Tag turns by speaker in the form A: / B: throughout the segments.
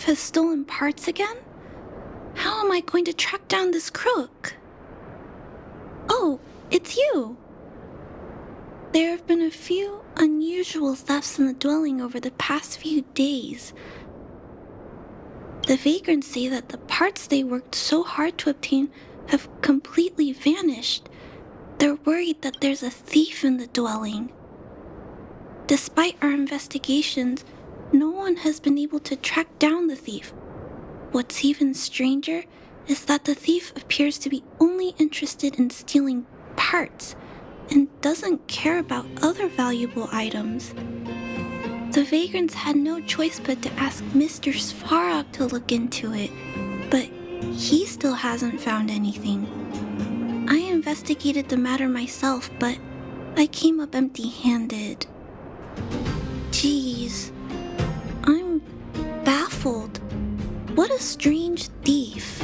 A: has stolen parts again? How am I going to track down this crook? Oh, it's you! There have been a few unusual thefts in the dwelling over the past few days. The vagrants say that the parts they worked so hard to obtain have completely vanished. They're worried that there's a thief in the dwelling. Despite our investigations, no one has been able to track down the thief. What's even stranger is that the thief appears to be only interested in stealing parts and doesn't care about other valuable items. The vagrants had no choice but to ask Mr. Svarog to look into it, but he still hasn't found anything. I investigated the matter myself, but I came up empty-handed. Geez, I'm baffled. What a strange thief.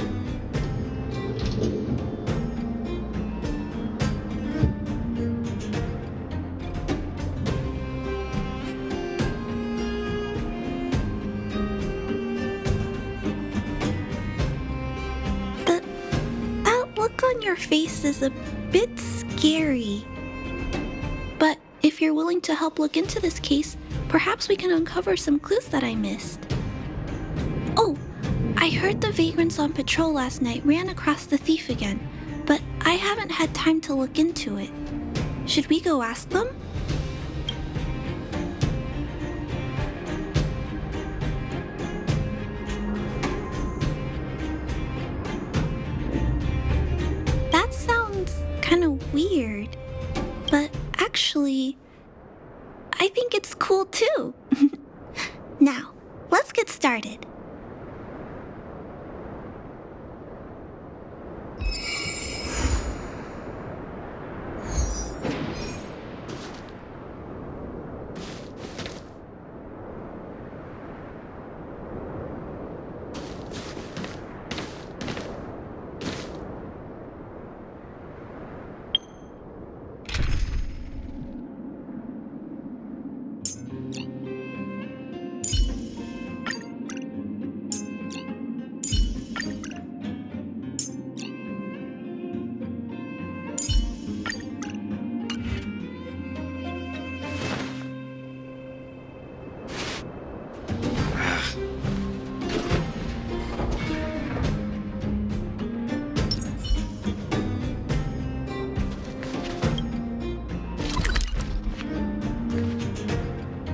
A: On your face is a bit scary. But if you're willing to help look into this case, perhaps we can uncover some clues that I missed. Oh, I heard the vagrants on patrol last night ran across the thief again, but I haven't had time to look into it. Should we go ask them? Weird, but actually, I think it's cool too. Now, let's get started.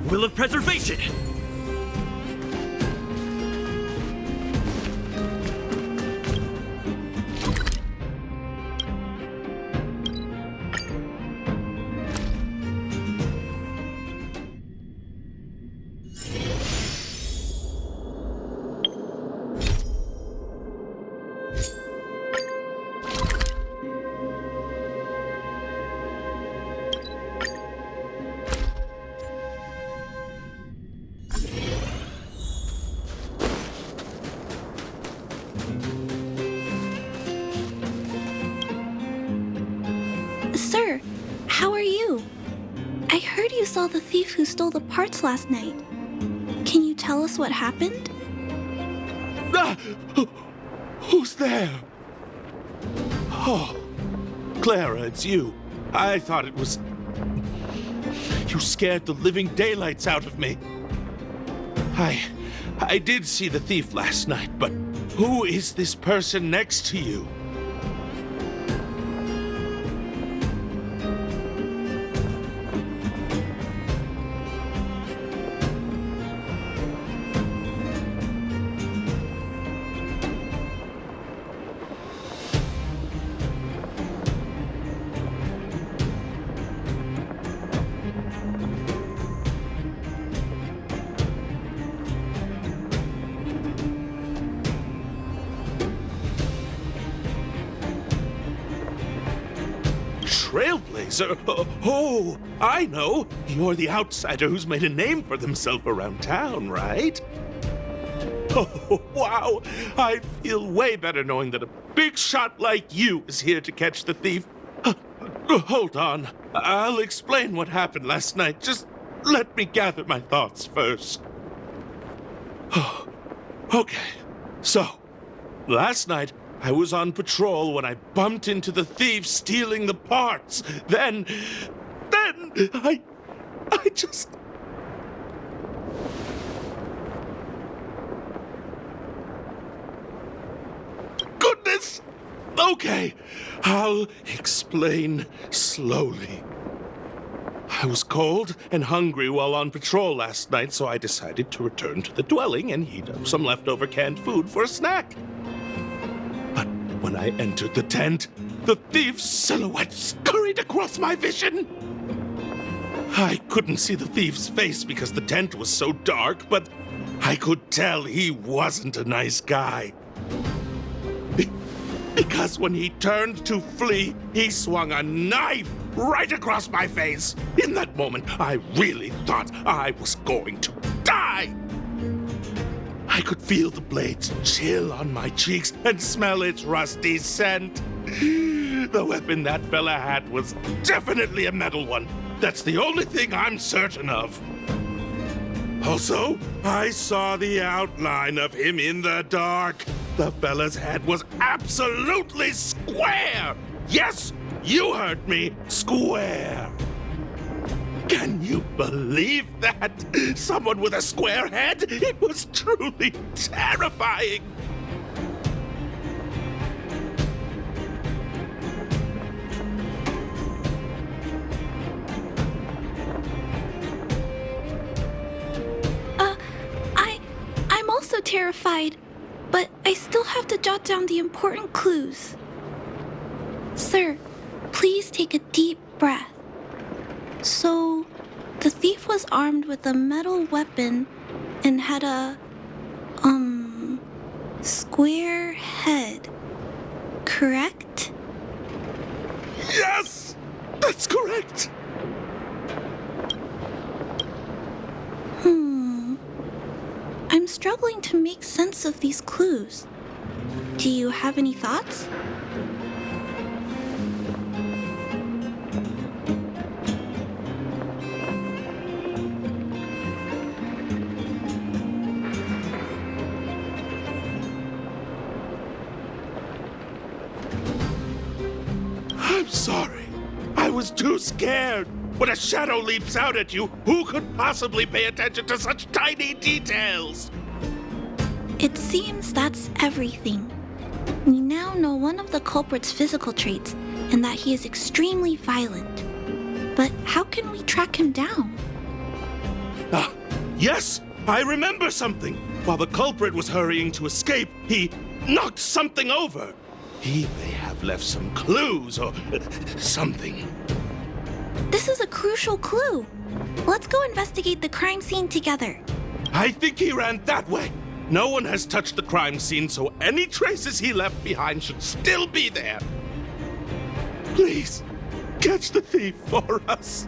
B: Will of preservation!
A: Sir, how are you? I heard you saw the thief who stole the parts last night. Can you tell us what happened?
C: Ah! Who's there? Oh, Clara, it's you. I thought it was... You scared the living daylights out of me. I did see the thief last night, but who is this person next to you? Trailblazer? Oh, I know. You're the outsider who's made a name for themselves around town, right? Oh, wow. I feel way better knowing that a big shot like you is here to catch the thief. Hold on. I'll explain what happened last night. Just let me gather my thoughts first. Okay, so, last night I was on patrol when I bumped into the thief stealing the parts. Then I just... Goodness! Okay, I'll explain slowly. I was cold and hungry while on patrol last night, so I decided to return to the dwelling and heat up some leftover canned food for a snack. But when I entered the tent, the thief's silhouette scurried across my vision. I couldn't see the thief's face because the tent was so dark, but I could tell he wasn't a nice guy. Because when he turned to flee, he swung a knife right across my face. In that moment, I really thought I was going to die. I could feel the blades chill on my cheeks and smell its rusty scent. The weapon that fella had was definitely a metal one. That's the only thing I'm certain of. Also, I saw the outline of him in the dark. The fella's head was absolutely square! Yes, you heard me, square! Can you believe that? Someone with a square head? It was truly terrifying!
A: I'm also terrified. But I still have to jot down the important clues. Sir, please take a deep breath. So, the thief was armed with a metal weapon and had a, square head. Correct?
C: Yes! That's correct!
A: I'm struggling to make sense of these clues. Do you have any thoughts?
C: I'm sorry. I was too scared. When a shadow leaps out at you, who could possibly pay attention to such tiny details?
A: It seems that's everything. We now know one of the culprit's physical traits, and that he is extremely violent. But how can we track him down?
C: Ah, yes, I remember something. While the culprit was hurrying to escape, he knocked something over. He may have left some clues or something.
A: This is a crucial clue. Let's go investigate the crime scene together.
C: I think he ran that way. No one has touched the crime scene, so any traces he left behind should still be there. Please, catch the thief for us.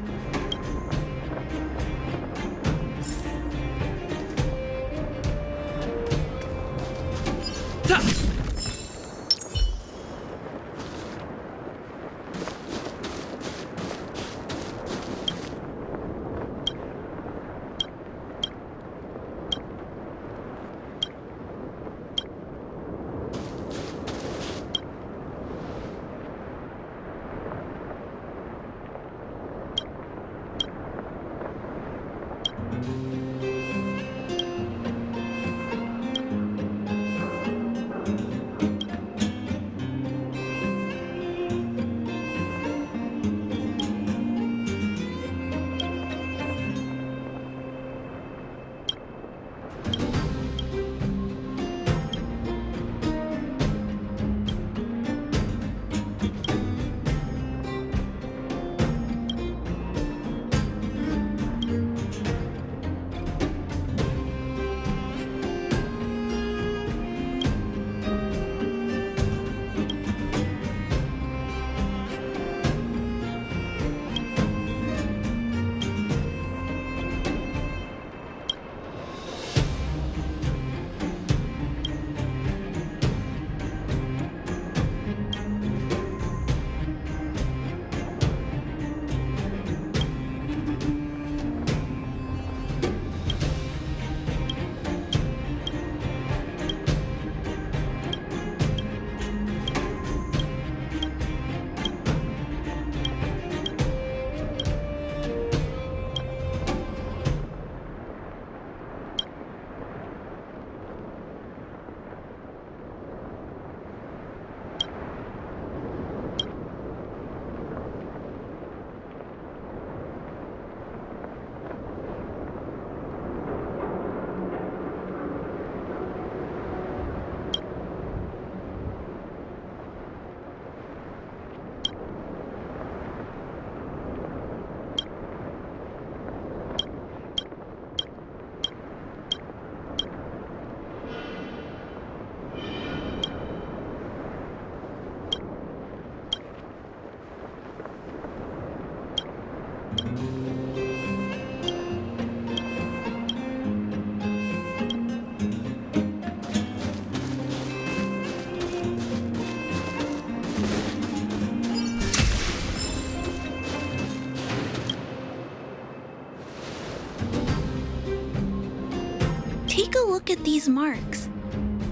A: at these marks.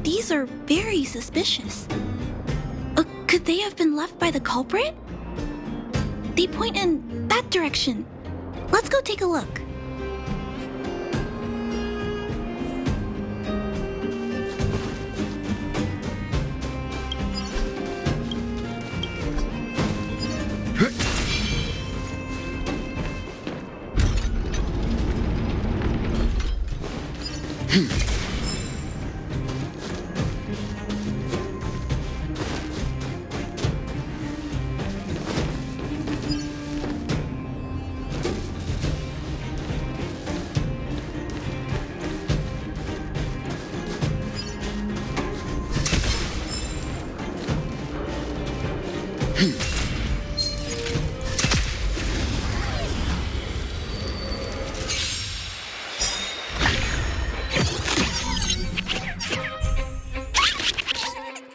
A: These are very suspicious. Could they have been left by the culprit? They point in that direction. Let's go take a look.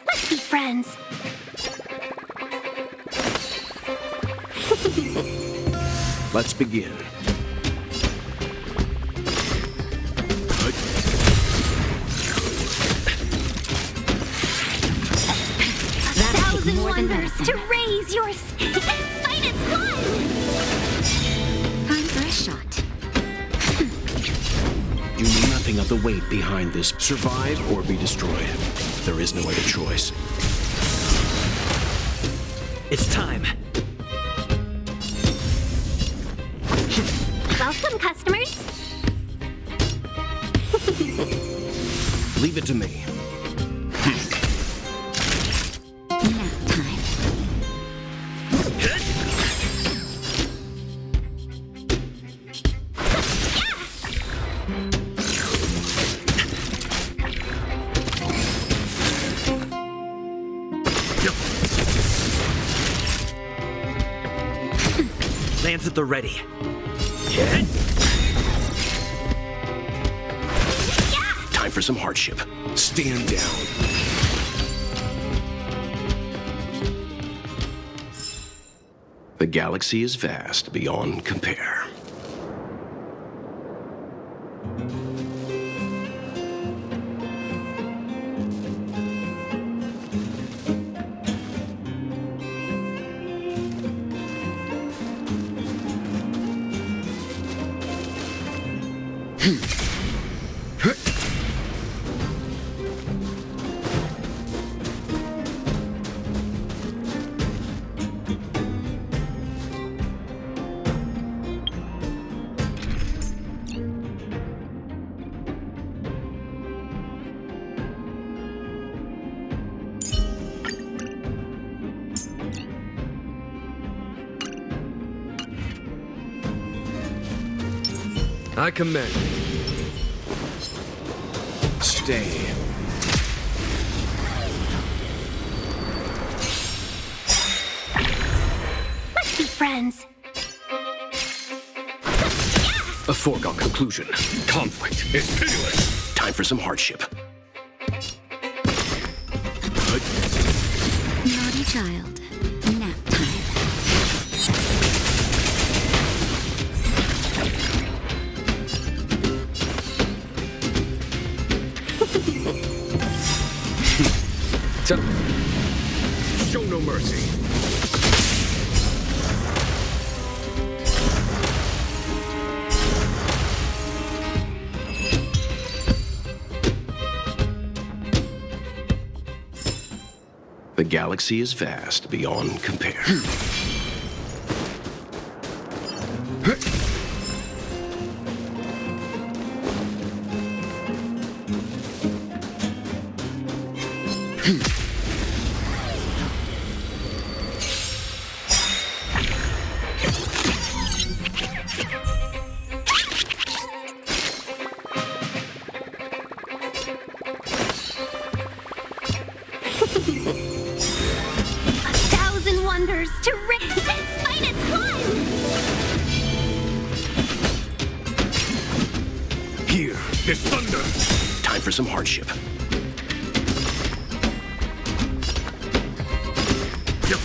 B: Let's be friends.
D: Let's begin.
B: Thousand wonders to raise your finest one! Time for a shot.
D: You know nothing of the weight behind this. Survive or be destroyed. There is no other choice.
E: It's time.
B: Welcome, customers.
D: Leave it to me.
B: Nap time.
E: Lance at the ready.
D: Time for some hardship. Stand down. The galaxy is vast beyond compare.
E: I commend.
D: Stay.
B: Let's be friends.
D: A foregone conclusion.
E: Conflict is pitiless.
D: Time for some hardship.
B: Naughty child. Nap time.
E: Show no mercy.
D: The galaxy is vast beyond compare.
B: Wonders to finest one!
E: Here is thunder.
D: Time for some hardship. You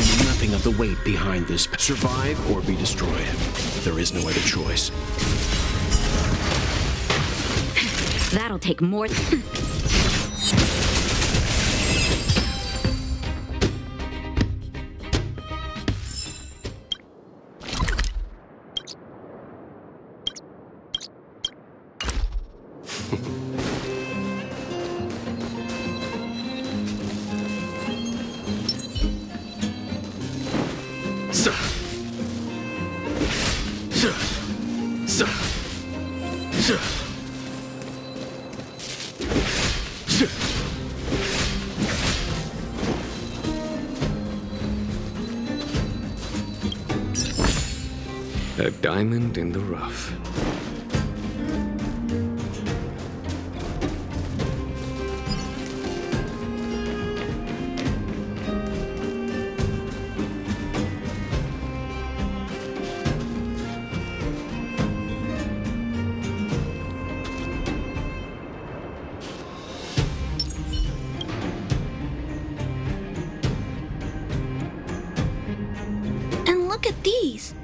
D: know nothing of the weight behind this. Survive or be destroyed. There is no other choice.
B: That'll take more than...
E: A diamond in the rough.
A: And look at these.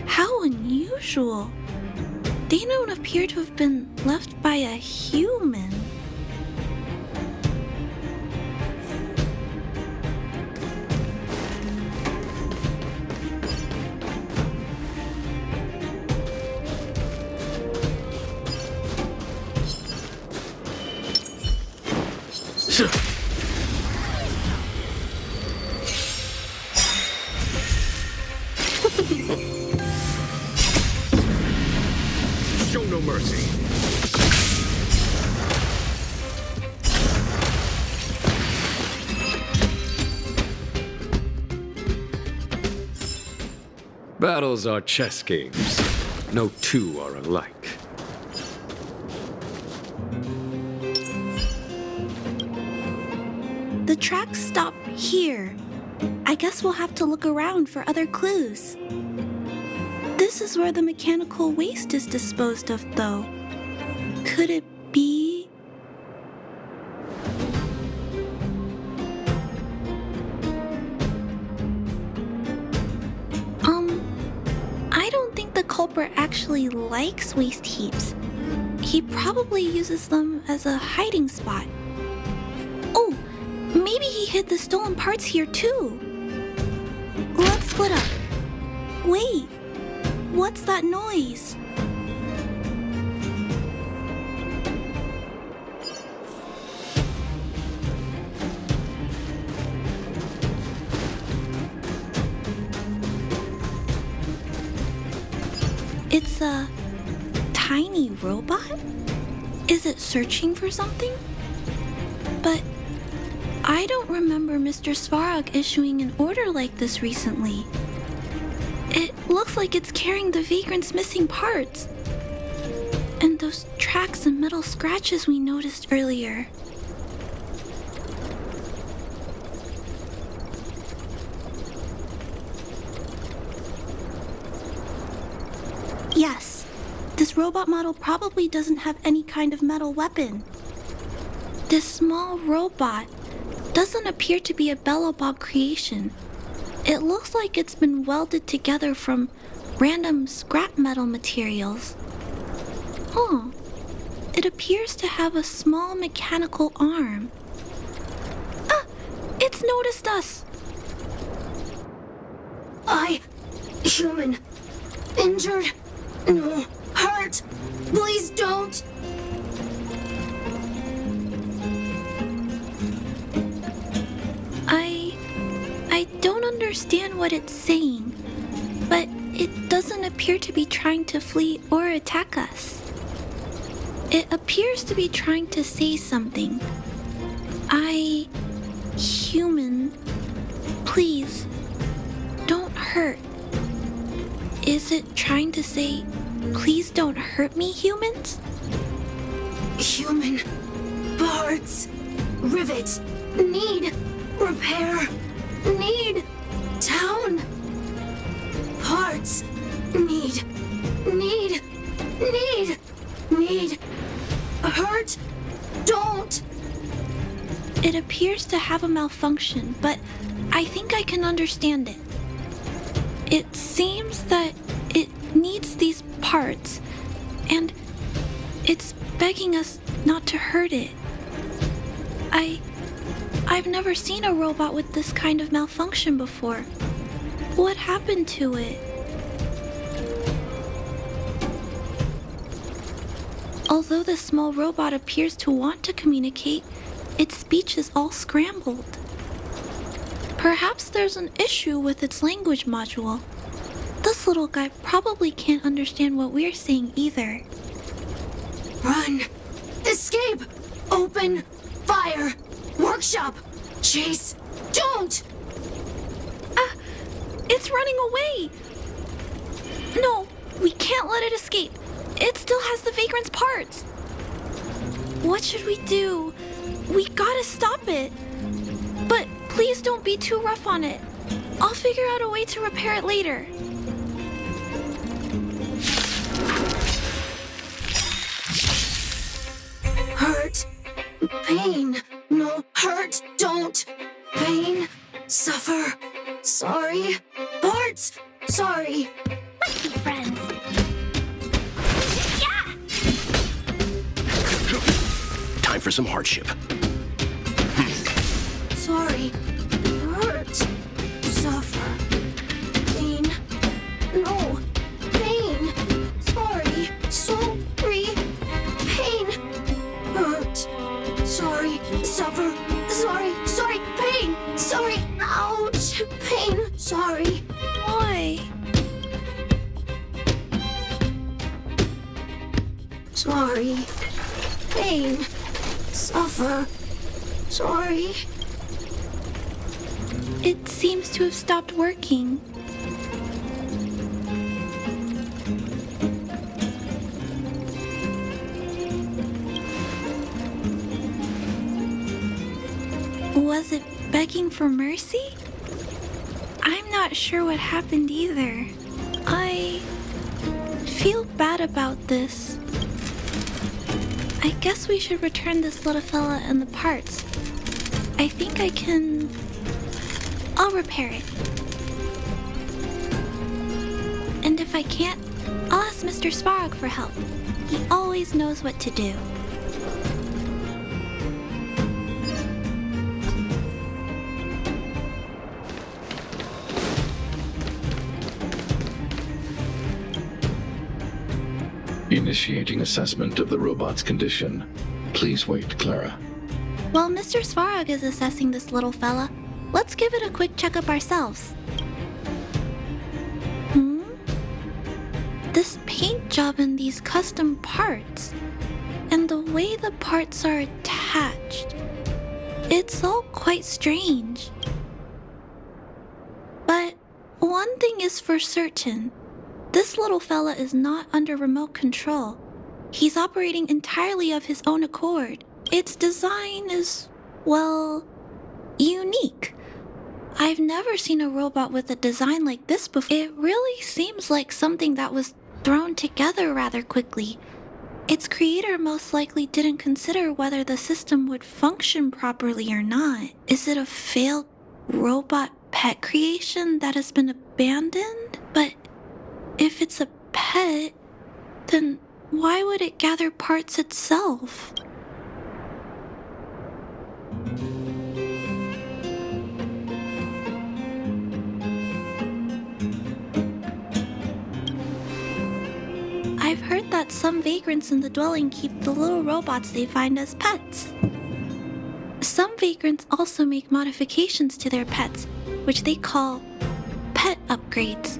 A: How unusual. They don't appear to have been left by a human.
E: Show no mercy. Battles are chess games. No two are alike.
A: The tracks stop here. I guess we'll have to look around for other clues. This is where the mechanical waste is disposed of, though. Could it be? I don't think the culprit actually likes waste heaps. He probably uses them as a hiding spot. Oh, maybe he hid the stolen parts here too. Let's split up. Wait, what's that noise? It's a tiny robot? Is it searching for something? But I don't remember Mr. Svarog issuing an order like this recently. It looks like it's carrying the vagrant's missing parts. And those tracks and metal scratches we noticed earlier. Yes, this robot model probably doesn't have any kind of metal weapon. This small robot doesn't appear to be a Belobog creation. It looks like it's been welded together from random scrap metal materials. Oh, it appears to have a small mechanical arm. Ah, it's noticed us.
F: Human. Injured. No. Hurt. Please don't.
A: I don't understand what it's saying, but it doesn't appear to be trying to flee or attack us. It appears to be trying to say something. Human, please, don't hurt. Is it trying to say, please don't hurt me, humans?
F: Human. Parts. Rivet. Need. Repair. Need. Town. Parts. Need. Hurt. Don't.
A: It appears to have a malfunction, but I think I can understand it. It seems that it needs these parts, and it's begging us not to hurt it. I've never seen a robot with this kind of malfunction before. What happened to it? Although the small robot appears to want to communicate, its speech is all scrambled. Perhaps there's an issue with its language module. This little guy probably can't understand what we're saying either.
F: Run! Escape! Open! Fire! Workshop! Chase! Don't!
A: It's running away! No, we can't let it escape. It still has the Vagrant's parts. What should we do? We gotta stop it. But please don't be too rough on it. I'll figure out a way to repair it later.
F: Hurt. Pain. No. Hurt. Don't. Pain. Suffer. Sorry. Parts. Sorry.
B: Let's be friends. Yeah!
D: Time for some hardship.
F: Sorry. Hurt. Suffer. Pain. No. Pain. Sorry. Sorry. Pain. Hurt. Sorry. Suffer. Sorry. Sorry. Pain. Sorry. Ouch. Pain. Sorry.
A: Why?
F: Sorry. Pain. Suffer. Sorry.
A: It seems to have stopped working. Was it begging for mercy? I'm not sure what happened either. I feel bad about this. I guess we should return this little fella and the parts. I think I can... I'll repair it. And if I can't, I'll ask Mr. Svarog for help. He always knows what to do.
G: Initiating assessment of the robot's condition. Please wait, Clara.
A: While Mr. Svarog is assessing this little fella, let's give it a quick checkup ourselves. This paint job and these custom parts, and the way the parts are attached, it's all quite strange. But one thing is for certain. This little fella is not under remote control. He's operating entirely of his own accord. Its design is, well, unique. I've never seen a robot with a design like this before. It really seems like something that was thrown together rather quickly. Its creator most likely didn't consider whether the system would function properly or not. Is it a failed robot pet creation that has been abandoned? But if it's a pet, then why would it gather parts itself? I've heard that some vagrants in the dwelling keep the little robots they find as pets. Some vagrants also make modifications to their pets, which they call pet upgrades.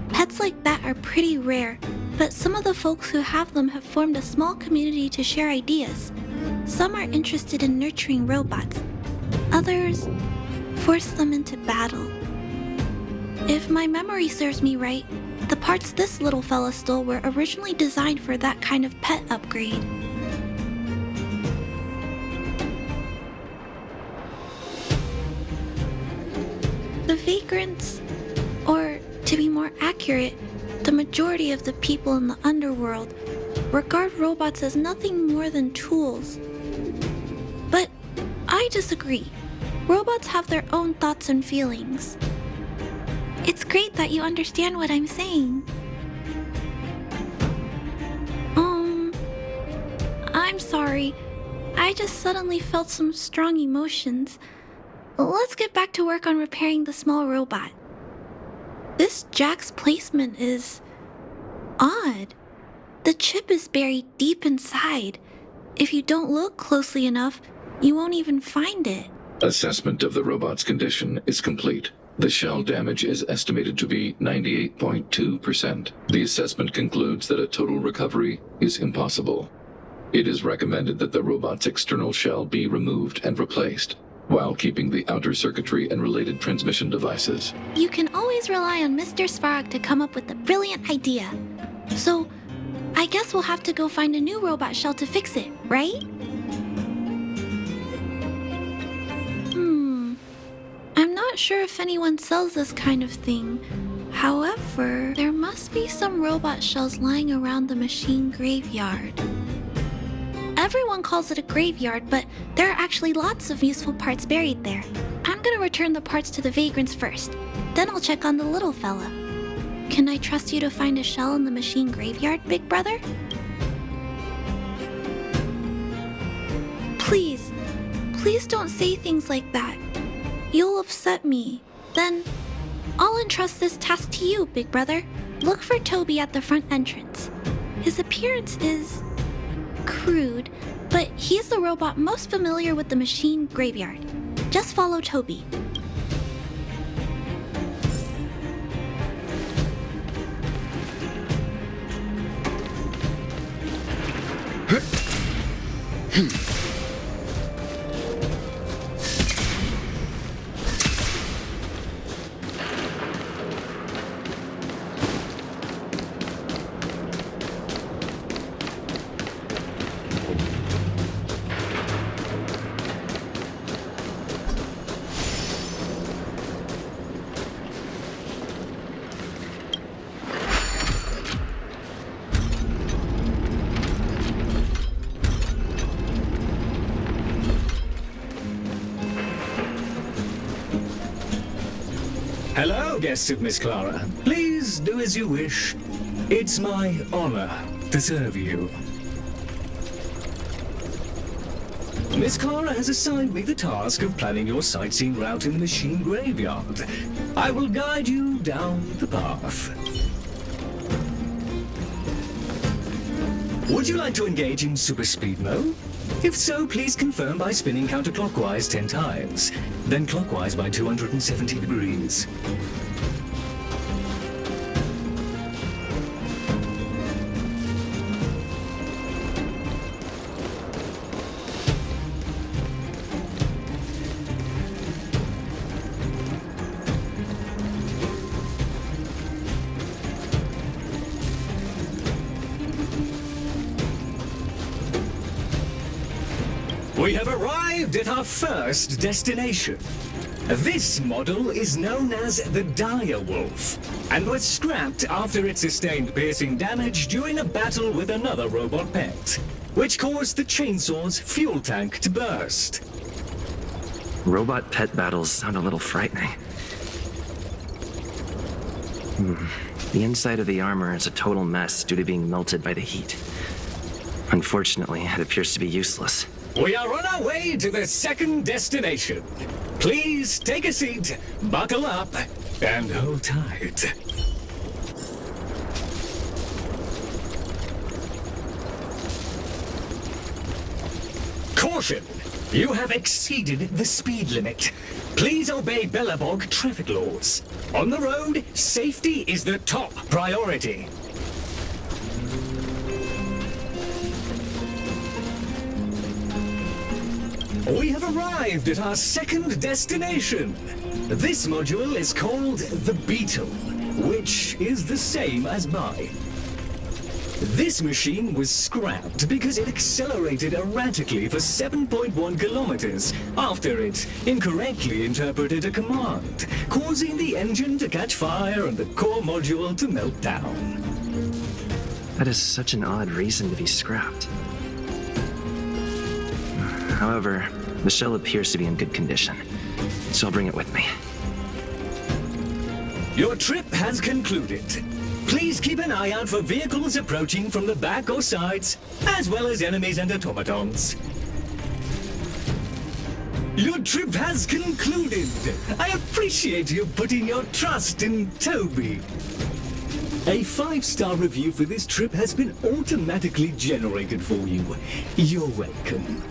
A: Pets like that are pretty rare, but some of the folks who have them have formed a small community to share ideas. Some are interested in nurturing robots. Others force them into battle. If my memory serves me right, the parts this little fella stole were originally designed for that kind of pet upgrade. The vagrants, or to be more accurate, the majority of the people in the underworld, regard robots as nothing more than tools. But I disagree. Robots have their own thoughts and feelings. It's great that you understand what I'm saying. I'm sorry. I just suddenly felt some strong emotions. Let's get back to work on repairing the small robot. This jack's placement is odd. The chip is buried deep inside. If you don't look closely enough, you won't even find it.
G: Assessment of the robot's condition is complete. The shell damage is estimated to be 98.2%. The assessment concludes that a total recovery is impossible. It is recommended that the robot's external shell be removed and replaced, while keeping the outer circuitry and related transmission devices.
A: You can always rely on Mr. Svarog to come up with a brilliant idea. So, I guess we'll have to go find a new robot shell to fix it, right? I'm not sure if anyone sells this kind of thing. However, there must be some robot shells lying around the machine graveyard. Everyone calls it a graveyard, but there are actually lots of useful parts buried there. I'm gonna return the parts to the vagrants first. Then I'll check on the little fella. Can I trust you to find a shell in the machine graveyard, big brother? Please, please don't say things like that. You'll upset me. Then, I'll entrust this task to you, big brother. Look for Toby at the front entrance. His appearance is crude, but he's the robot most familiar with the machine graveyard. Just follow Toby.
H: Hello, guests of Miss Clara. Please do as you wish. It's my honor to serve you. Miss Clara has assigned me the task of planning your sightseeing route in the machine graveyard. I will guide you down the path. Would you like to engage in super speed mode? If so, please confirm by spinning counterclockwise 10 times, then clockwise by 270 degrees. We have arrived at our first destination. This model is known as the Dire Wolf, and was scrapped after it sustained piercing damage during a battle with another robot pet, which caused the chainsaw's fuel tank to burst.
I: Robot pet battles sound a little frightening. The inside of the armor is a total mess due to being melted by the heat. Unfortunately, it appears to be useless.
H: We are on our way to the second destination. Please take a seat, buckle up, and hold tight. Caution! You have exceeded the speed limit. Please obey Bellabog traffic laws. On the road, safety is the top priority. We have arrived at our second destination. This module is called the Beetle, which is the same as mine. This machine was scrapped because it accelerated erratically for 7.1 kilometers after it incorrectly interpreted a command, causing the engine to catch fire and the core module to melt down.
I: That is such an odd reason to be scrapped. However, the shell appears to be in good condition, so I'll bring it with me.
H: Your trip has concluded. Please keep an eye out for vehicles approaching from the back or sides, as well as enemies and automatons. Your trip has concluded. I appreciate you putting your trust in Toby. A 5-star review for this trip has been automatically generated for you. You're welcome.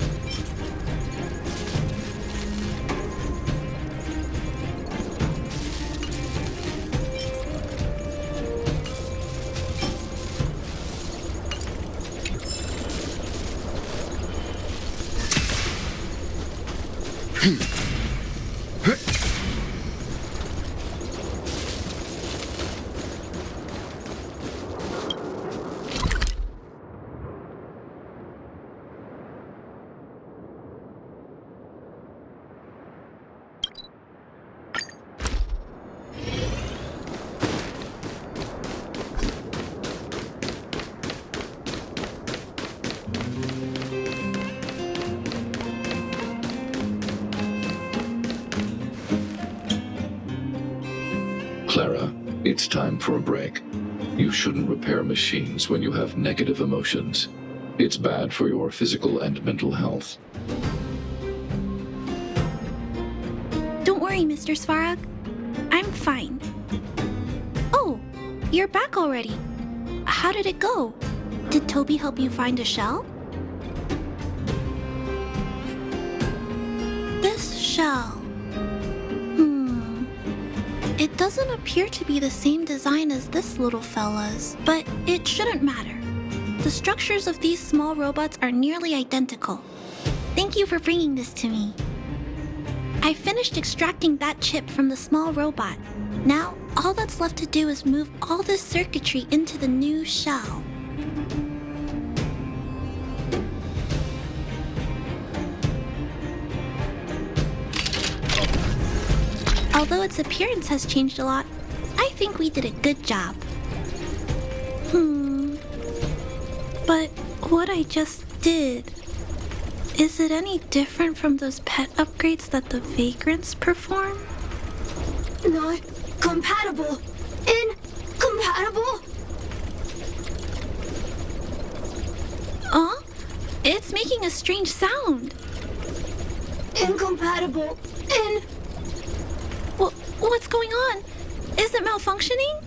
G: Clara, it's time for a break. You shouldn't repair machines when you have negative emotions. It's bad for your physical and mental health.
A: Don't worry, Mr. Svarog. I'm fine. Oh, you're back already. How did it go? Did Toby help you find a shell? This shell. It doesn't appear to be the same design as this little fella's, but it shouldn't matter. The structures of these small robots are nearly identical. Thank you for bringing this to me. I finished extracting that chip from the small robot. Now, all that's left to do is move all this circuitry into the new shell. Although its appearance has changed a lot, I think we did a good job. But what I just did, is it any different from those pet upgrades that the vagrants perform?
F: Not compatible. Incompatible?
A: It's making a strange sound.
F: Incompatible.
A: What's going on? Is it malfunctioning?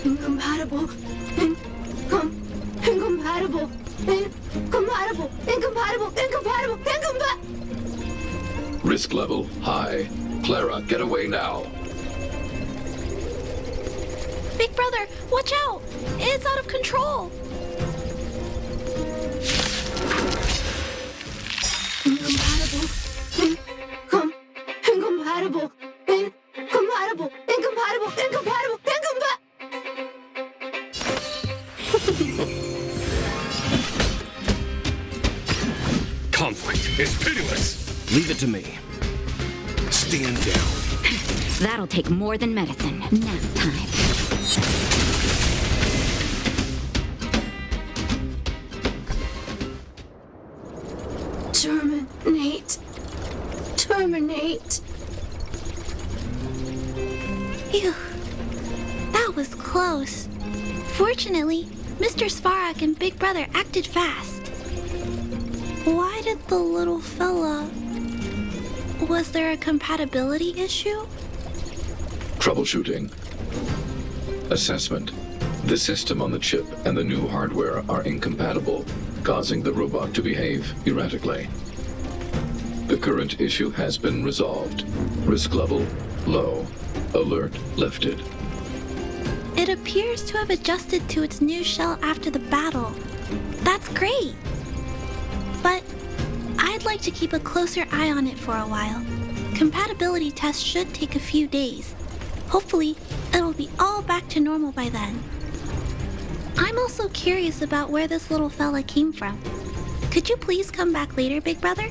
F: Incompatible. Incompatible.
G: Risk level high. Clara, get away now.
A: Big brother, watch out! It's out of control!
F: Incompatible. Incompatible.
E: Conflict is pitiless.
D: Leave it to me.
E: Stand down.
B: That'll take more than medicine. Nap time.
F: Terminate.
A: Phew. That was close. Fortunately, Mr. Svarog and Big Brother acted fast. Why did the little fella... Was there a compatibility issue?
G: Troubleshooting. Assessment. The system on the chip and the new hardware are incompatible, causing the robot to behave erratically. The current issue has been resolved. Risk level low. Alert lifted.
A: It appears to have adjusted to its new shell after the battle. That's great! But I'd like to keep a closer eye on it for a while. Compatibility tests should take a few days. Hopefully, it'll be all back to normal by then. I'm also curious about where this little fella came from. Could you please come back later, Big Brother?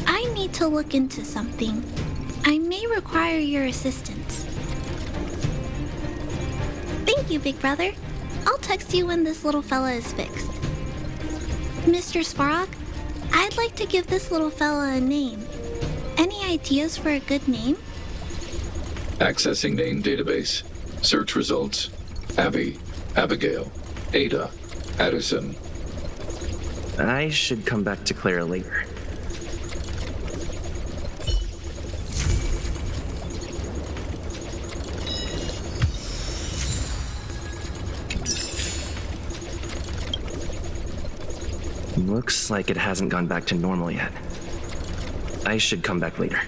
A: I need to look into something. I may require your assistance. Thank you, Big Brother. I'll text you when this little fella is fixed. Mr. Svarog, I'd like to give this little fella a name. Any ideas for a good name?
G: Accessing name database. Search results: Abby, Abigail, Ada, Addison.
I: I should come back to Clara later. Looks like it hasn't gone back to normal yet. I should come back later.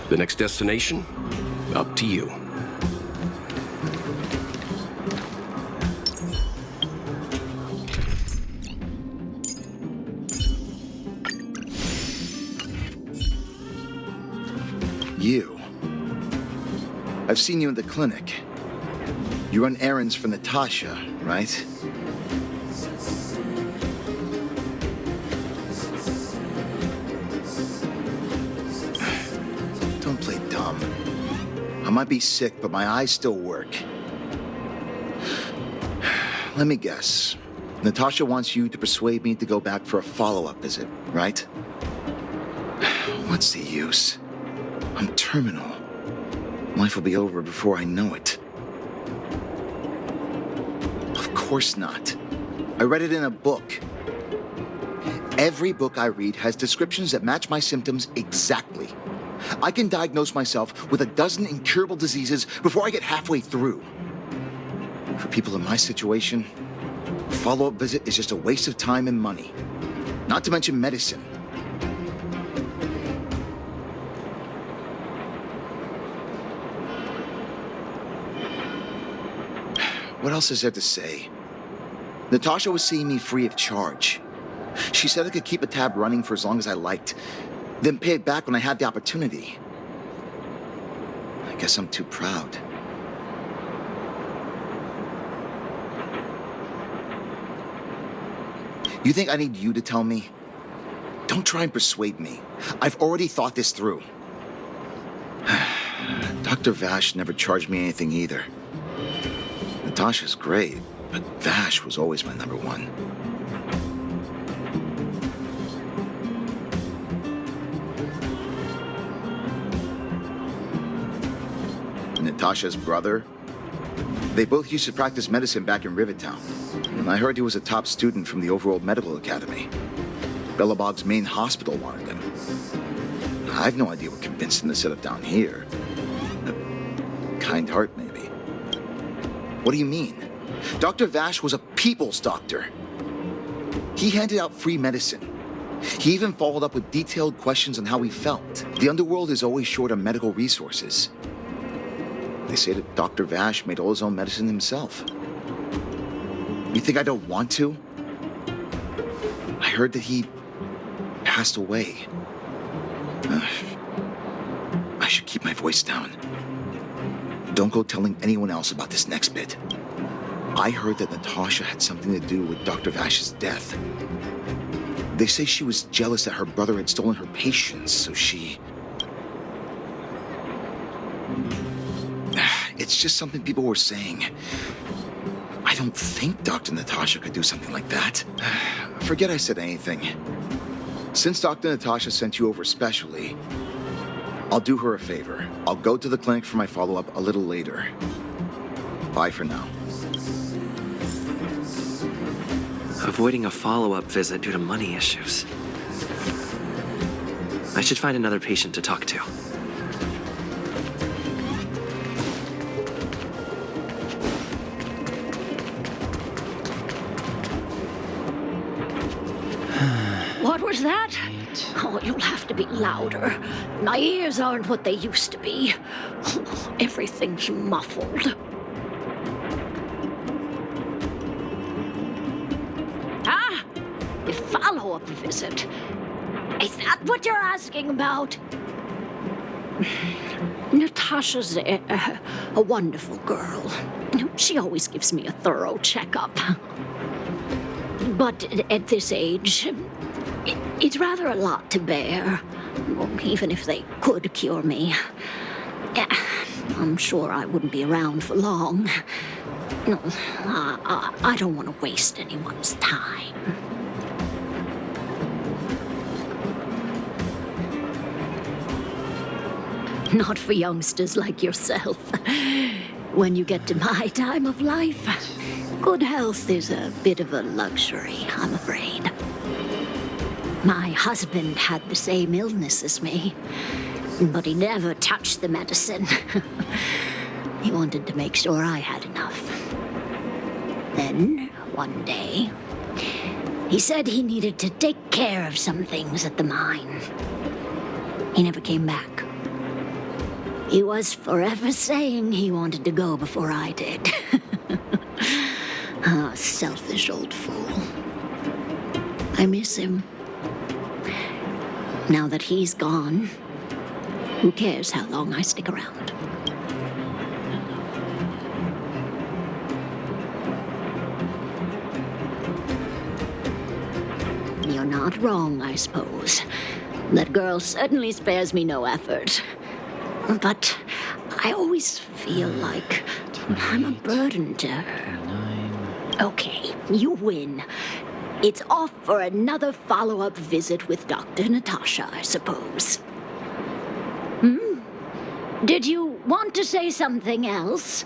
D: The next destination? Up to you.
J: You. I've seen you in the clinic. You run errands for Natasha, right? Don't play dumb. I might be sick, but my eyes still work. Let me guess. Natasha wants you to persuade me to go back for a follow-up visit, right? What's the use? I'm terminal. Life will be over before I know it. Of course not. I read it in a book. Every book I read has descriptions that match my symptoms exactly. I can diagnose myself with a dozen incurable diseases before I get halfway through. For people in my situation, a follow-up visit is just a waste of time and money. Not to mention medicine. What else is there to say? Natasha was seeing me free of charge. She said I could keep a tab running for as long as I liked, then pay it back when I had the opportunity. I guess I'm too proud. You think I need you to tell me? Don't try and persuade me. I've already thought this through. Dr. Vash never charged me anything either. Natasha's great, but Vash was always my number one. Natasha's brother? They both used to practice medicine back in Rivertown. And I heard he was a top student from the Overworld Medical Academy. Bellabog's main hospital wanted him. I have no idea what convinced him to set up down here. A kind heart, maybe. What do you mean? Dr. Vash was a people's doctor. He handed out free medicine. He even followed up with detailed questions on how he felt. The underworld is always short on medical resources. They say that Dr. Vash made all his own medicine himself. You think I don't want to? I heard that he passed away. I should keep my voice down. Don't go telling anyone else about this next bit. I heard that Natasha had something to do with Dr. Vash's death. They say she was jealous that her brother had stolen her patients, so she... It's just something people were saying. I don't think Dr. Natasha could do something like that. Forget I said anything. Since Dr. Natasha sent you over specially, I'll do her a favor. I'll go to the clinic for my follow-up a little later. Bye for now.
I: Avoiding a follow-up visit due to money issues. I should find another patient to talk to.
K: that? Oh, you'll have to be louder. My ears aren't what they used to be. Everything's muffled. Ah! The follow-up visit. Is that what you're asking about? Natasha's a wonderful girl. She always gives me a thorough checkup. But at this age, it's rather a lot to bear. Well, even if they could cure me, I'm sure I wouldn't be around for long. No, I don't want to waste anyone's time. Not for youngsters like yourself. When you get to my time of life, good health is a bit of a luxury, I'm afraid. My husband had the same illness as me, but he never touched the medicine. He wanted to make sure I had enough. Then, one day, he said he needed to take care of some things at the mine. He never came back. He was forever saying he wanted to go before I did. Ah, selfish old fool. I miss him. Now that he's gone, who cares how long I stick around? You're not wrong, I suppose. That girl certainly spares me no effort. But I always feel like I'm a burden to her. Okay, you win. It's off for another follow-up visit with Dr. Natasha, I suppose. Did you want to say something else?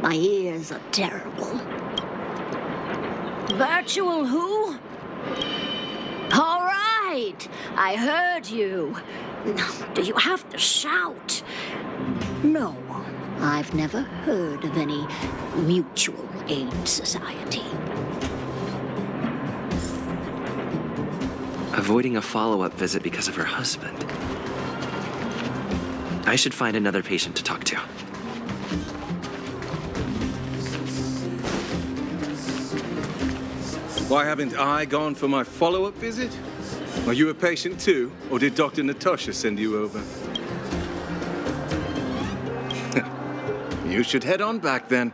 K: My ears are terrible. Virtual who? All right, I heard you. Do you have to shout? No, I've never heard of any mutual aid society.
I: Avoiding a follow-up visit because of her husband. I should find another patient to talk to.
L: Why haven't I gone for my follow-up visit? Are you a patient too, or did Dr. Natasha send you over? You should head on back then.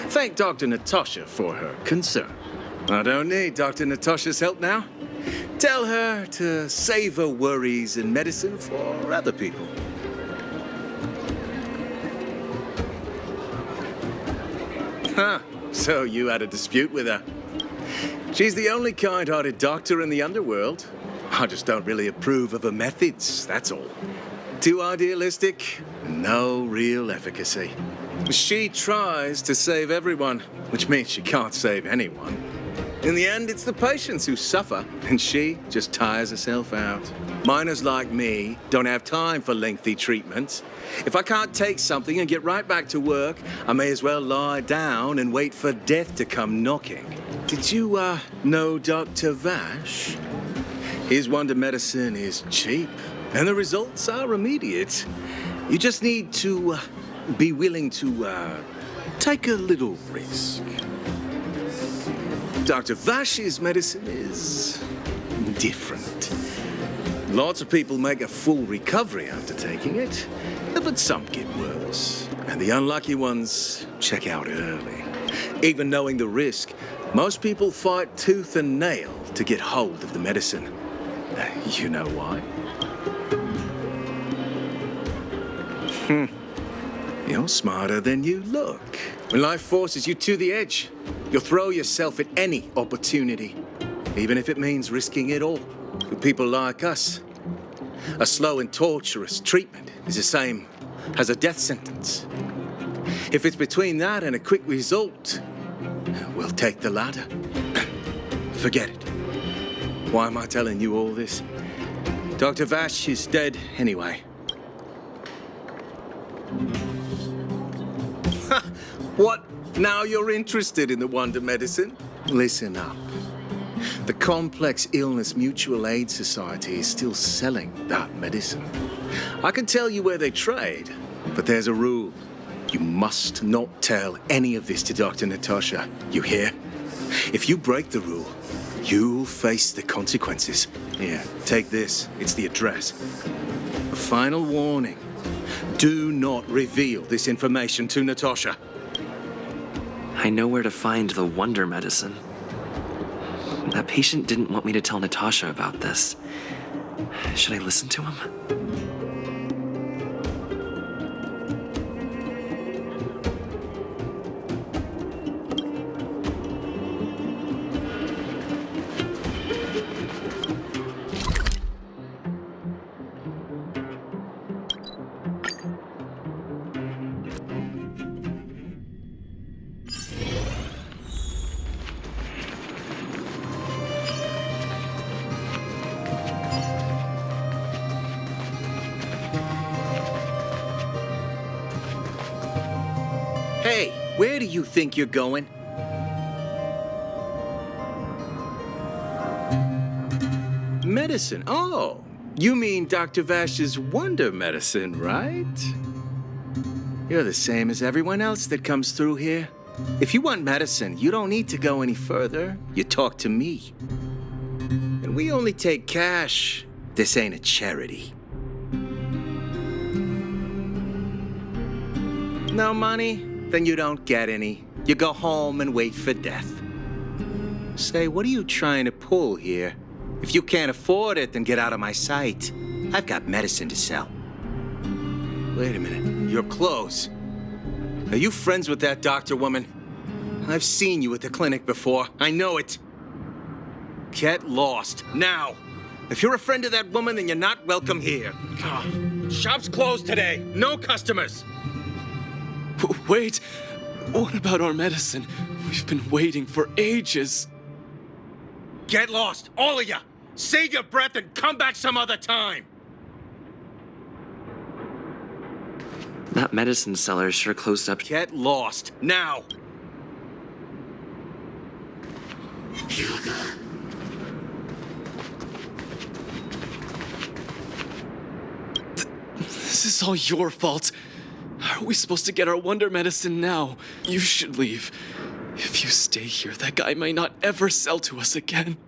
L: Thank Dr. Natasha for her concern. I don't need Dr. Natasha's help now. Tell her to save her worries and medicine for other people. Huh, so you had a dispute with her. She's the only kind-hearted doctor in the underworld. I just don't really approve of her methods, that's all. Too idealistic, no real efficacy. She tries to save everyone, which means she can't save anyone. In the end, it's the patients who suffer, and she just tires herself out. Miners like me don't have time for lengthy treatments. If I can't take something and get right back to work, I may as well lie down and wait for death to come knocking. Did you, know Dr. Vash? His wonder medicine is cheap, and the results are immediate. You just need to be willing to take a little risk. Dr. Vash's medicine is different. Lots of people make a full recovery after taking it, but some get worse. And the unlucky ones check out early. Even knowing the risk, most people fight tooth and nail to get hold of the medicine. You know why? You're smarter than you look. When life forces you to the edge, you'll throw yourself at any opportunity, even if it means risking it all. For people like us, a slow and torturous treatment is the same as a death sentence. If it's between that and a quick result, we'll take the latter. Forget it. Why am I telling you all this? Dr. Vash is dead anyway. What? Now you're interested in the wonder medicine? Listen up. The Complex Illness Mutual Aid Society is still selling that medicine. I can tell you where they trade, but there's a rule. You must not tell any of this to Dr. Natasha. You hear? If you break the rule, you'll face the consequences. Here, take this. It's the address. A final warning. Do not reveal this information to Natasha.
I: I know where to find the wonder medicine. That patient didn't want me to tell Natasha about this. Should I listen to him?
L: Hey, where do you think you're going? Medicine? Oh, you mean Dr. Vash's wonder medicine, right? You're the same as everyone else that comes through here. If you want medicine, you don't need to go any further. You talk to me. And we only take cash. This ain't a charity. No money? Then you don't get any. You go home and wait for death. Say, what are you trying to pull here? If you can't afford it, then get out of my sight. I've got medicine to sell. Wait a minute. Your clothes. Are you friends with that doctor woman? I've seen you at the clinic before. I know it. Get lost. Now. If you're a friend of that woman, then you're not welcome here. Shop's closed today. No customers.
M: Wait, what about our medicine? We've been waiting for ages.
L: Get lost, all of you! Save your breath and come back some other time!
I: That medicine seller sure closed up.
L: Get lost, now!
M: This is all your fault. How are we supposed to get our wonder medicine now? You should leave. If you stay here, that guy might not ever sell to us again.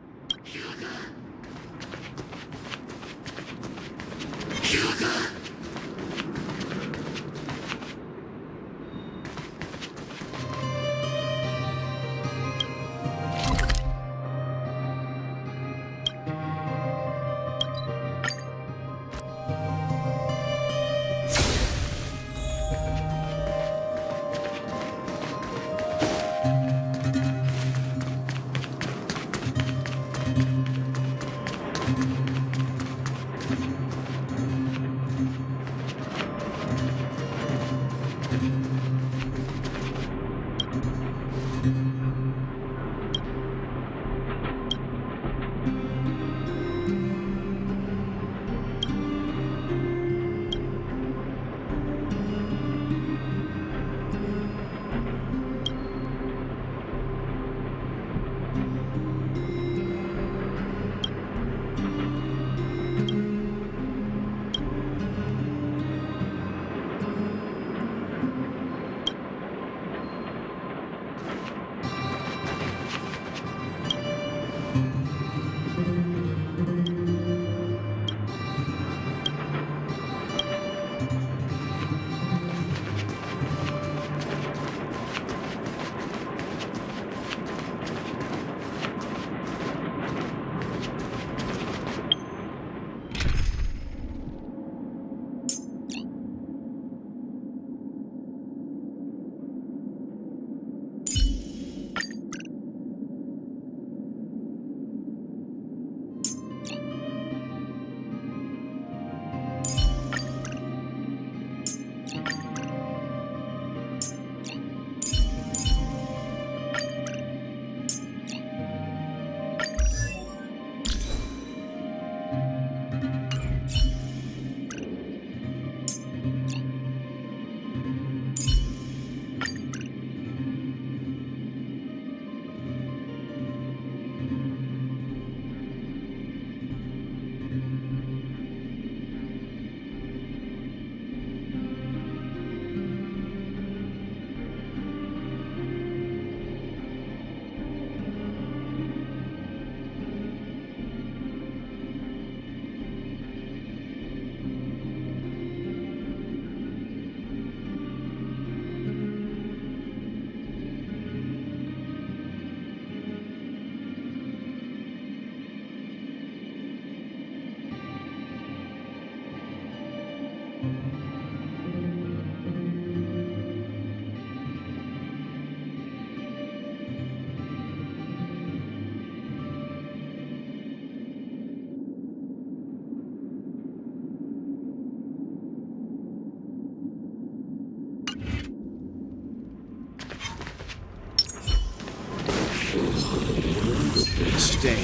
D: stay.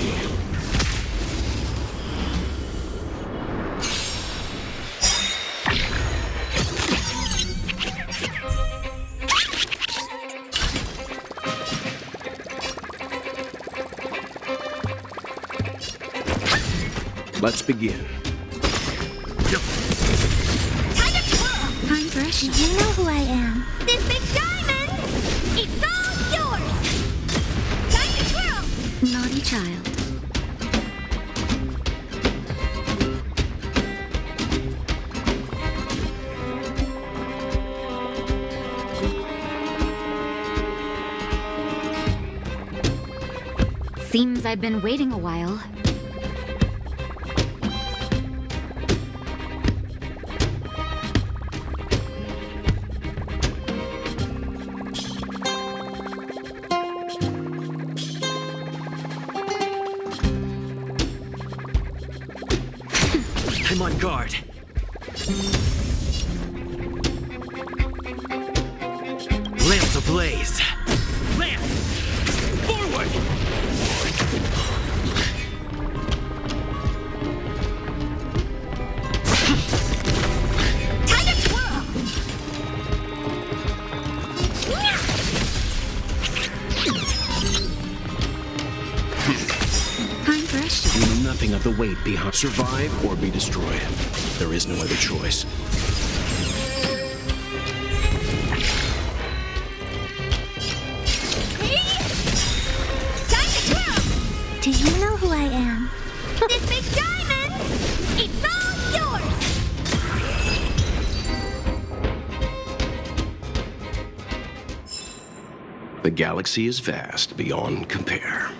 D: Let's begin.
K: I'm Brescia. You know who I am. This big diamond! It's all yours! Time to twirl! Naughty child.
B: Seems I've been waiting a while.
H: I'm on guard. Lamps ablaze. Lamps! Forward!
K: Time to twirl! I'm Brescia.
D: You know nothing of the weight behind. Survive or be destroyed. There is no other choice.
K: Time to twirl! Do you know who I am? This big diamond! It's all yours!
D: The galaxy is vast beyond compare.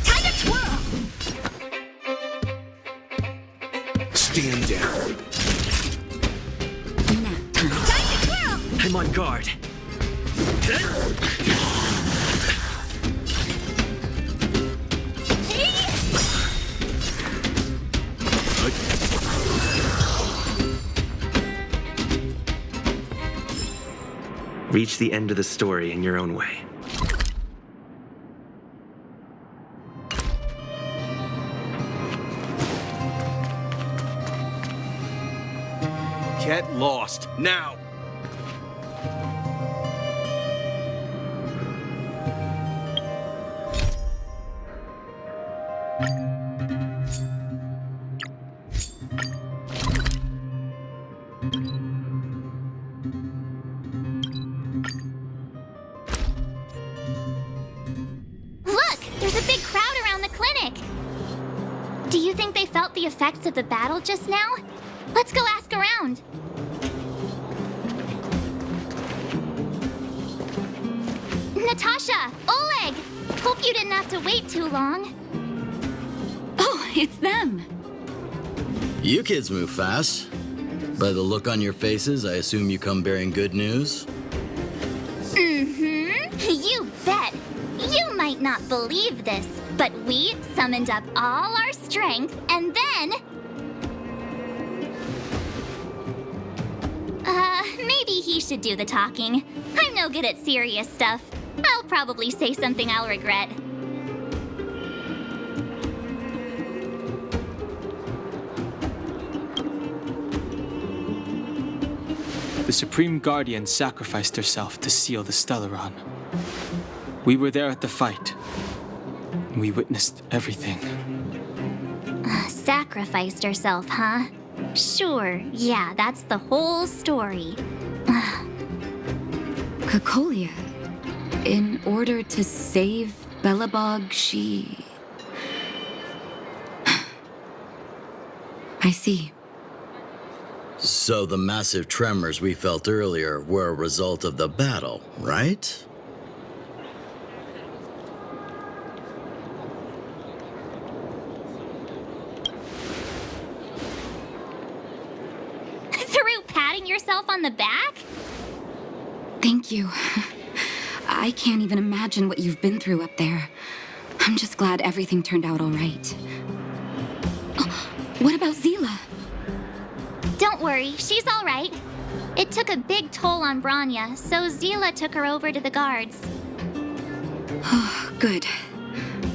K: Time to twirl!
D: Stand down.
B: Nap time.
K: Time to twirl!
H: I'm on guard.
I: Reach the end of the story in your own way.
L: Get lost, now!
N: Look! There's a big crowd around the clinic! Do you think they felt the effects of the battle just now? Let's go ask around. Natasha! Oleg! Hope you didn't have to wait too long.
B: Oh, it's them.
O: You kids move fast. By the look on your faces, I assume you come bearing good news?
N: Mm-hmm. You bet. You might not believe this, but we summoned up all our strength and then... maybe he should do the talking. I'm no good at serious stuff. I'll probably say something I'll regret.
P: The Supreme Guardian sacrificed herself to seal the Stellaron. We were there at the fight. We witnessed everything.
N: Sacrificed herself, huh? Sure, yeah, that's the whole story.
B: Cocolia. In order to save Belobog, she... I see.
O: So the massive tremors we felt earlier were a result of the battle, right?
N: Through patting yourself on the back?
B: Thank you. I can't even imagine what you've been through up there. I'm just glad everything turned out all right. Oh, what about Zila?
N: Don't worry, she's all right. It took a big toll on Branya, so Zila took her over to the guards.
B: Oh, good.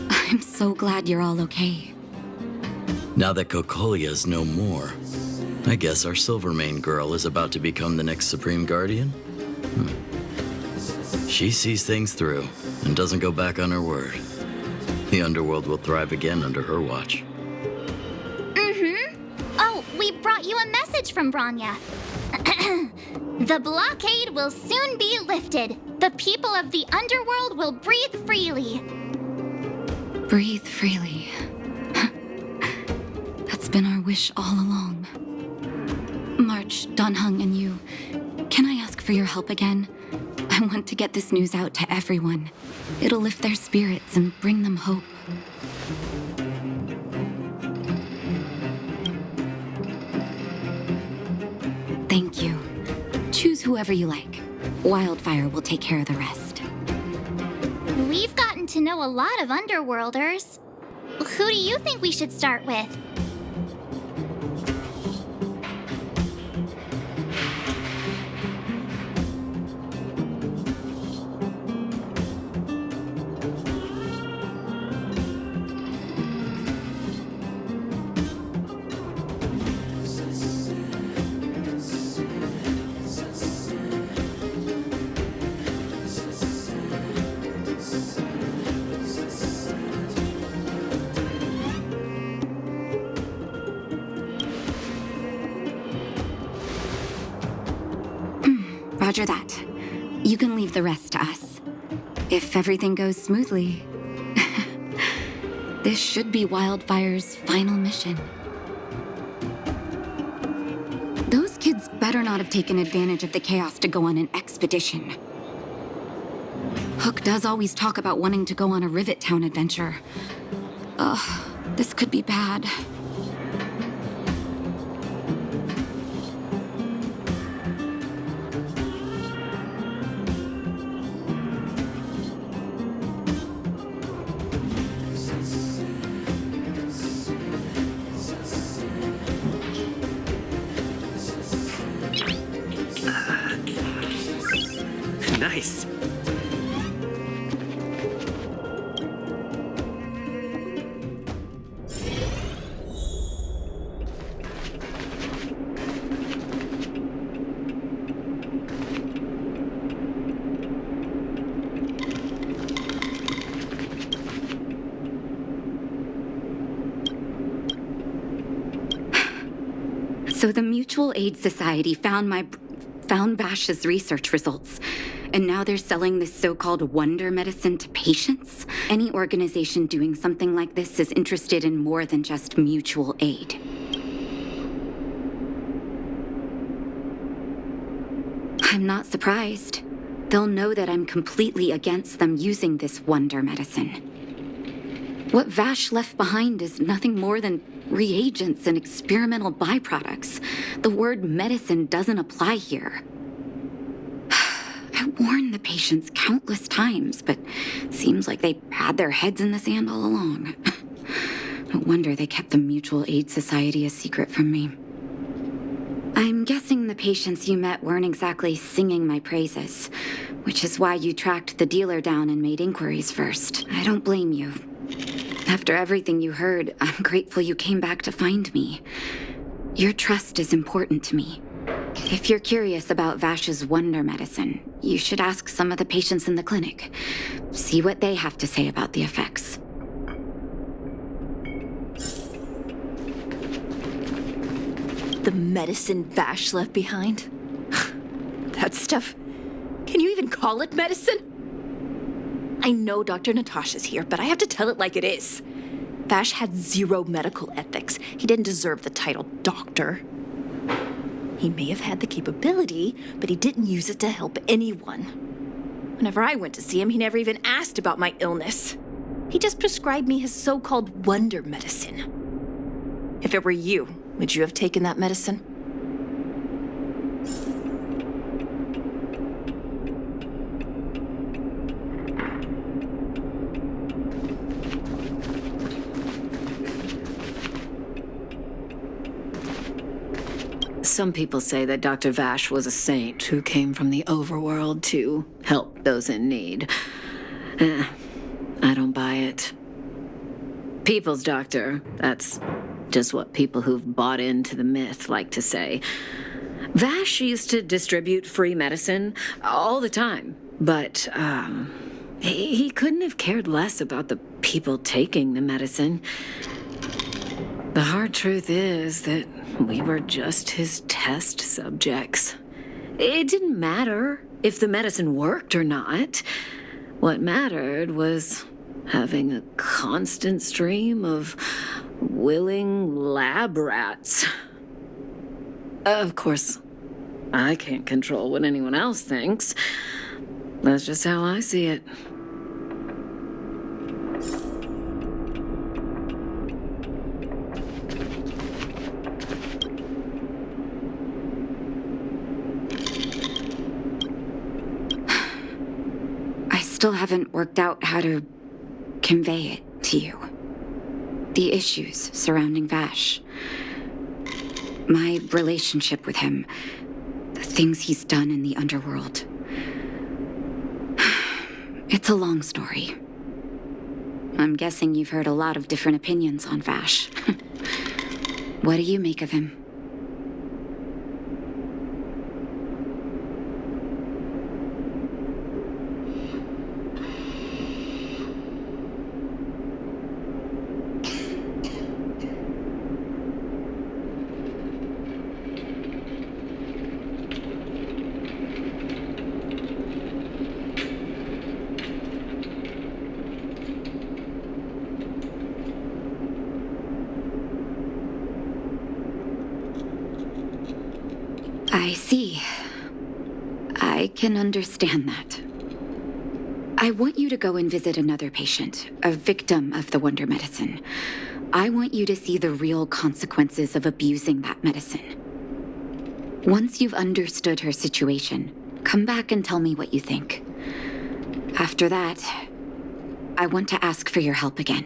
B: I'm so glad you're all okay.
O: Now that Kokolia's no more, I guess our Silvermane girl is about to become the next Supreme Guardian? She sees things through and doesn't go back on her word. The underworld will thrive again under her watch.
N: Oh, we brought you a message from Branya. The blockade will soon be lifted. The people of the underworld will breathe freely.
B: Breathe freely. That's been our wish all along. March, Danheng, and you, can I ask for your help again? I want to get this news out to everyone. It'll lift their spirits and bring them hope. Thank you. Choose whoever you like. Wildfire will take care of the rest.
N: We've gotten to know a lot of underworlders. Who do you think we should start with?
B: Roger that. You can leave the rest to us. If everything goes smoothly, this should be Wildfire's final mission. Those kids better not have taken advantage of the chaos to go on an expedition. Hook does always talk about wanting to go on a Rivet Town adventure. Ugh, this could be bad.
I: Nice.
B: So the Mutual Aid Society found Vash's research results, and now they're selling this so-called wonder medicine to patients? Any organization doing something like this is interested in more than just mutual aid. I'm not surprised. They'll know that I'm completely against them using this wonder medicine. What Vash left behind is nothing more than reagents and experimental byproducts. The word medicine doesn't apply here. I warned the patients countless times, but seems like they had their heads in the sand all along. No wonder they kept the Mutual Aid Society a secret from me. I'm guessing the patients you met weren't exactly singing my praises, which is why you tracked the dealer down and made inquiries first. I don't blame you. After everything you heard, I'm grateful you came back to find me. Your trust is important to me. If you're curious about Vash's wonder medicine, you should ask some of the patients in the clinic. See what they have to say about the effects.
Q: The medicine Vash left behind? That stuff... Can you even call it medicine? I know Dr. Natasha's here, but I have to tell it like it is. Vash had zero medical ethics. He didn't deserve the title doctor. He may have had the capability, but he didn't use it to help anyone. Whenever I went to see him, he never even asked about my illness. He just prescribed me his so-called wonder medicine. If it were you, would you have taken that medicine?
K: Some people say that Dr. Vash was a saint who came from the overworld to help those in need. I don't buy it. People's doctor, that's just what people who've bought into the myth like to say. Vash used to distribute free medicine all the time, but he couldn't have cared less about the people taking the medicine. The hard truth is that we were just his test subjects. It didn't matter if the medicine worked or not. What mattered was having a constant stream of willing lab rats. Of course, I can't control what anyone else thinks. That's just how I see it.
B: I still haven't worked out how to convey it to you. The issues surrounding Vash. My relationship with him. The things he's done in the underworld. It's a long story. I'm guessing you've heard a lot of different opinions on Vash. What do you make of him? I see. I can understand that. I want you to go and visit another patient, a victim of the Wonder Medicine. I want you to see the real consequences of abusing that medicine. Once you've understood her situation, come back and tell me what you think. After that, I want to ask for your help again.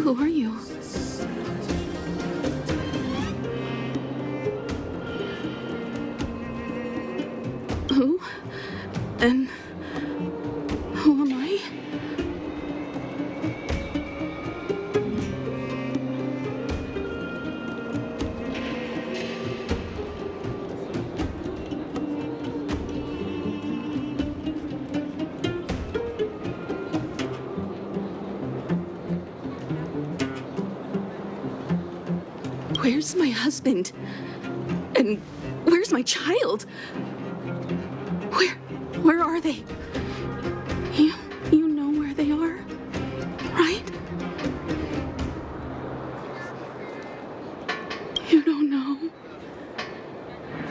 F: Who are you? Who? And who am I? Where's my husband? And where's my child? Where are they? You know where they are, right? You don't know.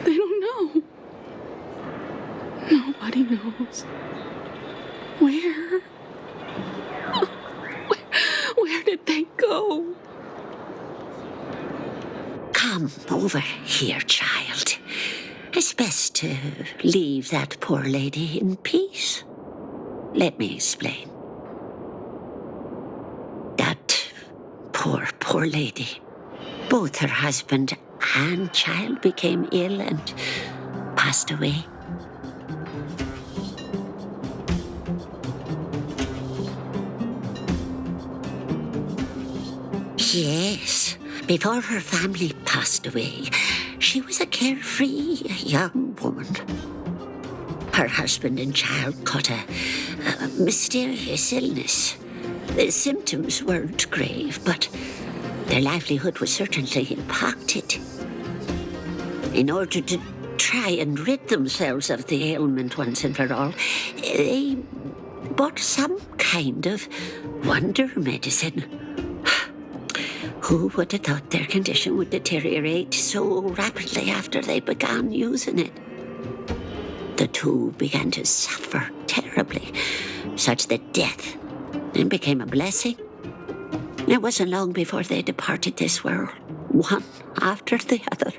F: They don't know. Nobody knows. Where did they go?
R: Come over here, child. It's best to leave that poor lady in peace. Let me explain. That poor lady. Both her husband and child became ill and passed away. Yes. Before her family passed away, she was a carefree young woman. Her husband and child caught a mysterious illness. The symptoms weren't grave, but their livelihood was certainly impacted. In order to try and rid themselves of the ailment once and for all, they bought some kind of wonder medicine. Who would have thought their condition would deteriorate so rapidly after they began using it? The two began to suffer terribly, such that death then became a blessing. It wasn't long before they departed this world, one after the other.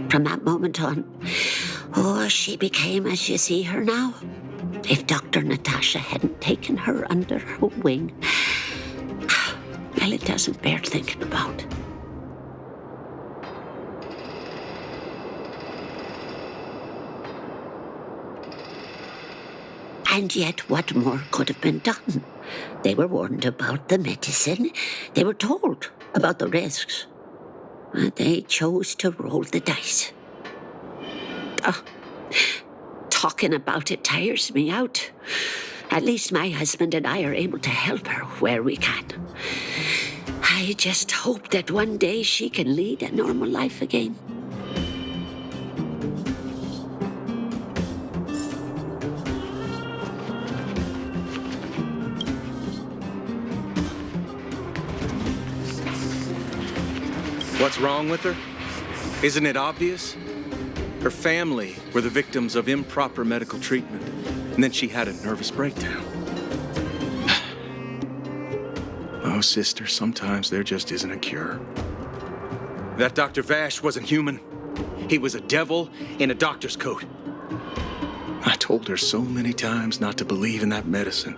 R: From that moment on, she became as you see her now. If Dr. Natasha hadn't taken her under her wing, well, it doesn't bear thinking about. And yet, what more could have been done? They were warned about the medicine. They were told about the risks. But they chose to roll the dice. Talking about it tires me out. At least my husband and I are able to help her where we can. I just hope that one day she can lead a normal life again.
L: What's wrong with her? Isn't it obvious? Her family were the victims of improper medical treatment, and then she had a nervous breakdown. Oh, sister, sometimes there just isn't a cure. That Dr. Vash wasn't human. He was a devil in a doctor's coat. I told her so many times not to believe in that medicine,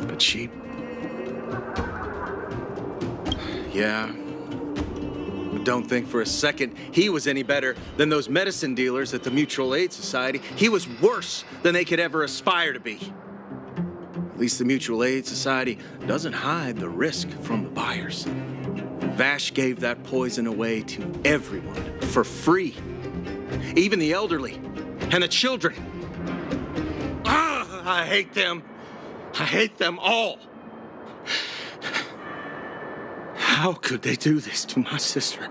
L: but she... Yeah. Don't think for a second he was any better than those medicine dealers at the Mutual Aid Society. He was worse than they could ever aspire to be. At least the Mutual Aid Society doesn't hide the risk from the buyers. Vash gave that poison away to everyone for free, even the elderly and the children. I hate them. I hate them all. How could they do this to my sister?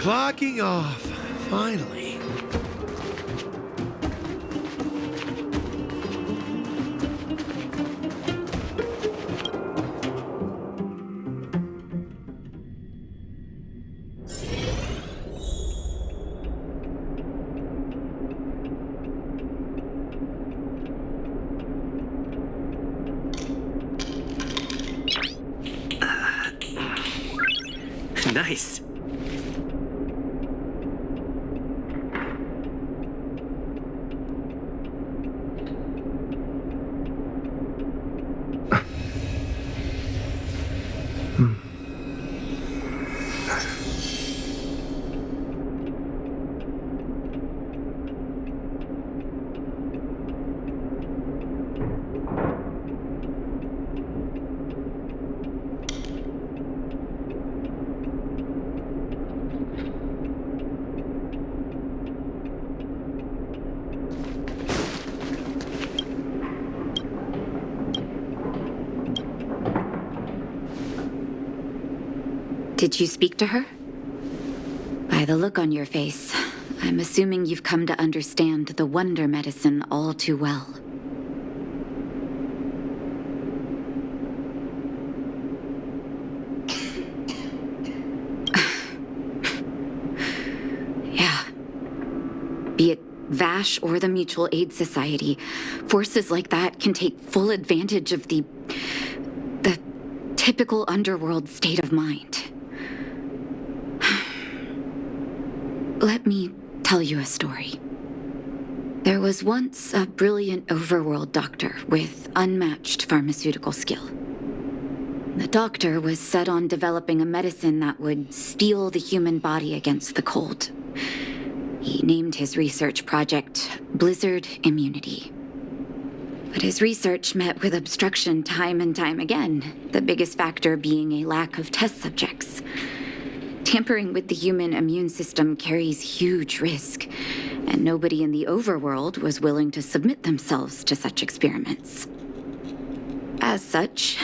S: Clocking off, finally.
I: Nice.
B: Did you speak to her? By the look on your face, I'm assuming you've come to understand the wonder medicine all too well. Yeah. Be it VASH or the Mutual Aid Society, forces like that can take full advantage of the typical underworld state of mind. Let me tell you a story. There was once a brilliant overworld doctor with unmatched pharmaceutical skill. The doctor was set on developing a medicine that would steel the human body against the cold. He named his research project Blizzard Immunity. But his research met with obstruction time and time again, the biggest factor being a lack of test subjects. Tampering with the human immune system carries huge risk, and nobody in the overworld was willing to submit themselves to such experiments. As such,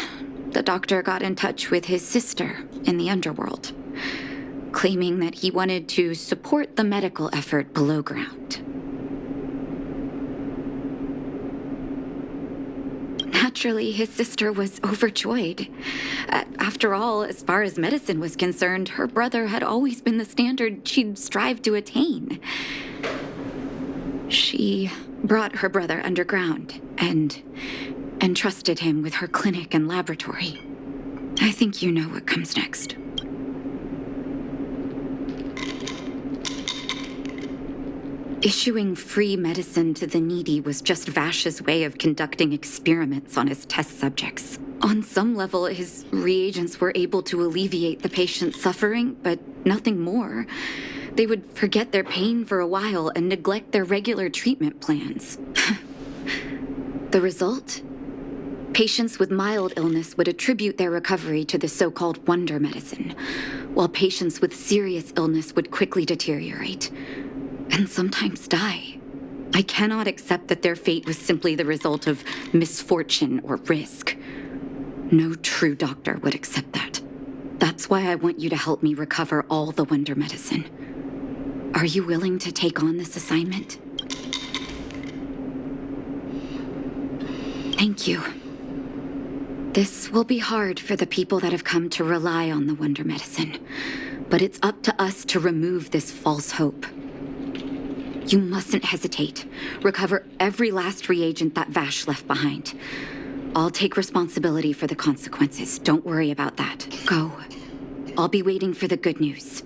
B: the doctor got in touch with his sister in the underworld, claiming that he wanted to support the medical effort below ground. Naturally, his sister was overjoyed. After all, as far as medicine was concerned, her brother had always been the standard she'd strive to attain. She brought her brother underground and entrusted him with her clinic and laboratory. I think you know what comes next. Issuing free medicine to the needy was just Vash's way of conducting experiments on his test subjects. On some level, his reagents were able to alleviate the patient's suffering, but nothing more. They would forget their pain for a while and neglect their regular treatment plans. The result? Patients with mild illness would attribute their recovery to the so-called wonder medicine, while patients with serious illness would quickly deteriorate and sometimes die. I cannot accept that their fate was simply the result of misfortune or risk. No true doctor would accept that. That's why I want you to help me recover all the wonder medicine. Are you willing to take on this assignment? Thank you. This will be hard for the people that have come to rely on the wonder medicine, but it's up to us to remove this false hope. You mustn't hesitate. Recover every last reagent that Vash left behind. I'll take responsibility for the consequences. Don't worry about that. Go. I'll be waiting for the good news.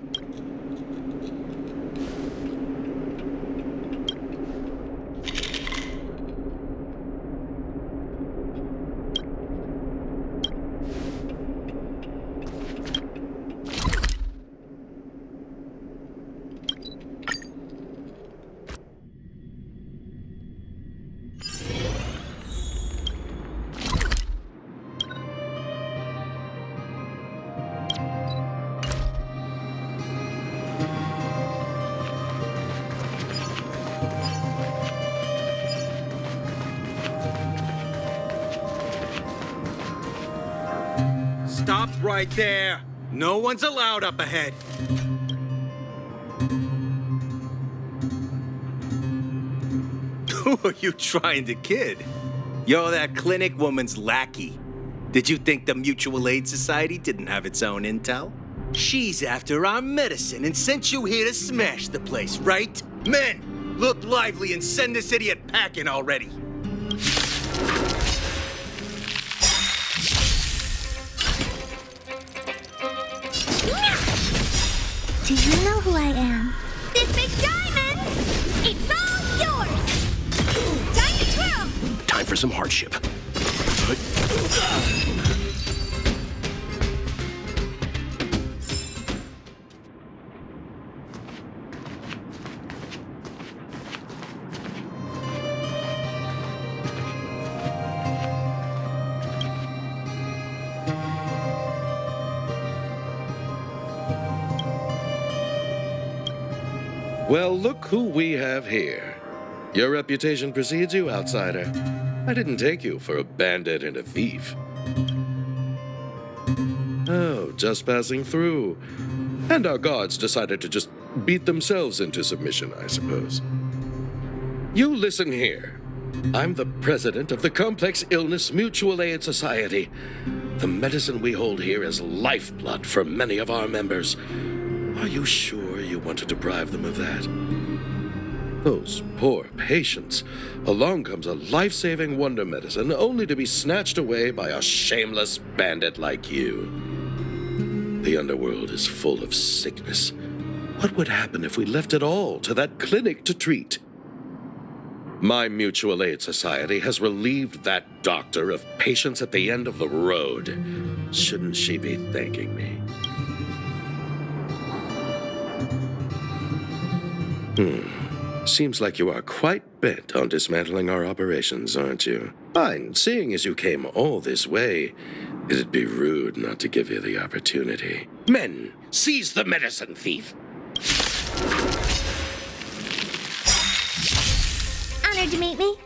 L: Stop right there. No one's allowed up ahead. Who are you trying to kid? You're that clinic woman's lackey. Did you think the Mutual Aid Society didn't have its own intel? She's after our medicine and sent you here to smash the place, right? Men, look lively and send this idiot packing already.
N: Do you know who I am? This big diamond! It's all yours! Time to twirl!
D: Time for some hardship.
S: Well, look who we have here. Your reputation precedes you, outsider. I didn't take you for a bandit and a thief. Oh, just passing through. And our guards decided to just beat themselves into submission, I suppose. You listen here. I'm the president of the Complex Illness Mutual Aid Society. The medicine we hold here is lifeblood for many of our members. Are you sure you want to deprive them of that? Those poor patients. Along comes a life-saving wonder medicine only to be snatched away by a shameless bandit like you. The underworld is full of sickness. What would happen if we left it all to that clinic to treat? My mutual aid society has relieved that doctor of patients at the end of the road. Shouldn't she be thanking me? Seems like you are quite bent on dismantling our operations, aren't you? Fine, seeing as you came all this way, it'd be rude not to give you the opportunity. Men, seize the medicine thief!
N: Honored to meet me.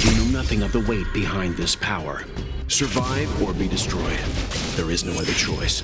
D: You know nothing of the weight behind this power. Survive or be destroyed. There is no other choice.